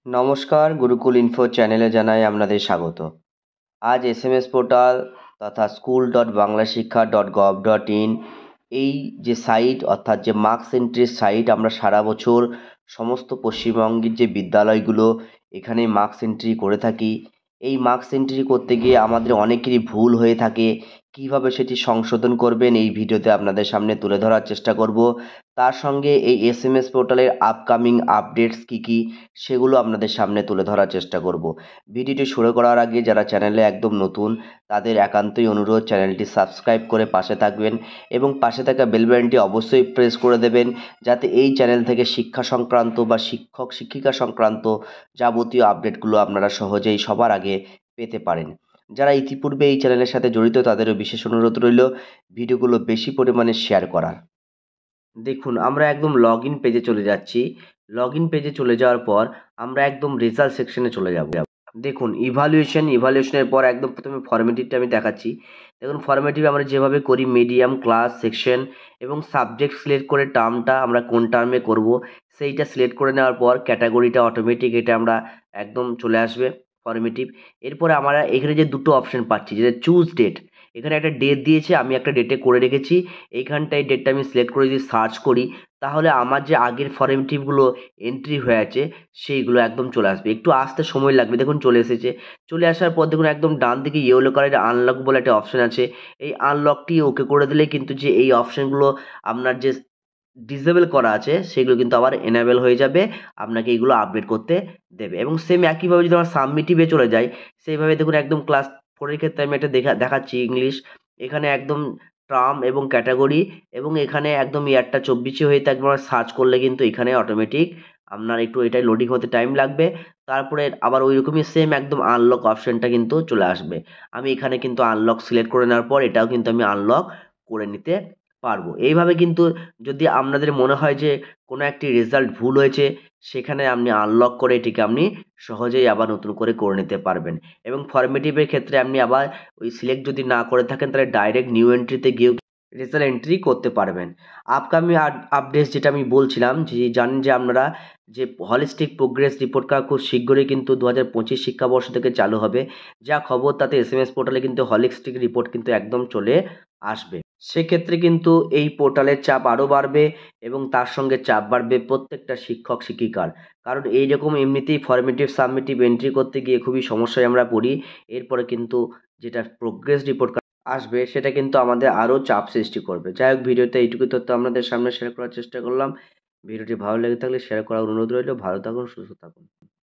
নমস্কার, গুরুকুল ইনফো চ্যানেলে জানাই আপনাদের স্বাগত। আজ এসএমএস পোর্টাল তথা school.banglashiksha.gov.in এই যে সাইট অর্থাৎ যে মার্কস এন্ট্রির সাইট, আমরা সারা বছর সমস্ত পশ্চিমবঙ্গের যে বিদ্যালয়গুলো এখানে মার্কস এন্ট্রি করে থাকি। এই মার্কস এন্ট্রি করতে গিয়ে আমাদের অনেকেরই ভুল হয়ে থাকে। কিভাবে সেটি সংশোধন করবেন এই ভিডিওতে আপনাদের সামনে তুলে ধরার চেষ্টা করব। তার সঙ্গে এই এসএমএস পোর্টালের আপকামিং আপডেটস কী কী সেগুলো আপনাদের সামনে তুলে ধরার চেষ্টা করব। ভিডিওটি শুরু করার আগে যারা চ্যানেলে একদম নতুন তাদের একান্তই অনুরোধ চ্যানেলটি সাবস্ক্রাইব করে পাশে থাকবেন এবং পাশে থাকা বেল বাটনটি অবশ্যই প্রেস করে দেবেন, যাতে এই চ্যানেল থেকে শিক্ষা সংক্রান্ত বা শিক্ষক শিক্ষিকা সংক্রান্ত যাবতীয় আপডেটগুলো আপনারা সহজেই সবার আগে পেতে পারেন। যারা ইতিপূর্বে এই চ্যানেলের সাথে জড়িত তাদেরও বিশেষ অনুরোধ রইল ভিডিওগুলো বেশি পরিমাণে শেয়ার করার। দেখুন, আমরা একদম লগ ইন পেজে চলে যাচ্ছি। লগ ইন পেজে চলে যাওয়ার পর আমরা একদম রেজাল্ট সেকশনে চলে যাব। দেখুন, ইভালুয়েশনের পর একদম প্রথমে ফর্মেটিভটা আমি দেখাচ্ছি। দেখুন, ফর্মেটিভ আমরা যেভাবে করি মিডিয়াম, ক্লাস, সেকশন এবং সাবজেক্ট সিলেক্ট করে টার্মটা আমরা কোন টার্মে করব সেইটা সিলেক্ট করে নেওয়ার পর ক্যাটাগরিটা অটোমেটিক এটা আমরা একদম চলে আসবে ফর্মেটিভ। এরপরে আমরা এখানে যে দুটো অপশন পাচ্ছি, যেটা চুজ ডেট, এখানে একটা ডেট দিয়েছে, আমি একটা ডেটে করে রেখেছি। এইখানটায় ডেটটা আমি সিলেক্ট করে যদি সার্চ করি তাহলে আমার যে আগের ফর্মেটিভগুলো এন্ট্রি হয়ে আছে সেইগুলো একদম চলে আসবে। একটু আসতে সময় লাগবে। দেখুন চলে এসেছে। চলে আসার পর দেখুন একদম ডান দিকে ইয়েলো কালারের আনলক বলে একটা অপশন আছে। এই আনলকটি ওকে করে দিলে কিন্তু যে এই অপশনগুলো আপনার যে ডিসেবল করা আছে সেগুলো কিন্তু আবার এনেবল হয়ে যাবে। আপনাকে এইগুলো আপডেট করতে দেবে। এবং সেম একইভাবে যদি আমরা সাবমিটিভে চলে যাই, সেইভাবে দেখুন একদম ক্লাস 4 এর ক্ষেত্রে আমি একটা দেখাচ্ছি ইংলিশ। এখানে একদম টার্ম এবং ক্যাটাগরি এবং এখানে একদম ইয়ারটা 24 হয়ে থাকবে। আমরা সার্চ করলে কিন্তু এখানে অটোমেটিক আপনার একটু এটাই লোডিং হতে টাইম লাগবে। তারপরে আবার ওইরকমই সেম একদম আনলক অপশনটা কিন্তু চলে আসবে। আমি এখানে কিন্তু আনলক সিলেক্ট করে নেওয়ার পর এটাও কিন্তু আমি আনলক করে নিতে পারবো। এইভাবে কিন্তু যদি আপনাদের মনে হয় যে কোনো একটি রেজাল্ট ভুল হয়েছে, সেখানে আপনি আনলক করে এটিকে আপনি সহজেই আবার নতুন করে নিতে পারবেন। এবং ফর্মেটিভের ক্ষেত্রে আপনি আবার ওই সিলেক্ট যদি না করে থাকেন তাহলে ডাইরেক্ট নিউ এন্ট্রিতে গিয়েও রেজাল্ট এন্ট্রি করতে পারবেন। আপকামিং আপডেটস যেটা আমি বলছিলাম, যে জানেন যে আপনারা যে হলিস্টিক প্রোগ্রেস রিপোর্ট কার্ড খুব শীঘ্রই কিন্তু 2025 শিক্ষাবর্ষ থেকে চালু হবে। যা খবর তাতে এসএমএস পোর্টালে কিন্তু হলিস্টিক রিপোর্ট কিন্তু একদম চলে আসবে। সেক্ষেত্রে কিন্তু এই পোর্টালের চাপ আরও বাড়বে এবং তার সঙ্গে চাপ বাড়বে প্রত্যেকটা শিক্ষক শিক্ষিকার। কারণ এইরকম এমনিতেই ফর্মেটিভ সাবমিটিভ এন্ট্রি করতে গিয়ে খুবই সমস্যায় আমরা পড়ি। এরপরে কিন্তু যেটা প্রোগ্রেস রিপোর্ট আসবে সেটা কিন্তু আমাদের আরও চাপ সৃষ্টি করবে। যাই হোক, ভিডিওতে এইটুকু তথ্য আপনাদের সামনে শেয়ার করার চেষ্টা করলাম। ভিডিওটি ভালো লেগে থাকলে শেয়ার করার অনুরোধ রইল। ভালো থাকুন, সুস্থ থাকুন।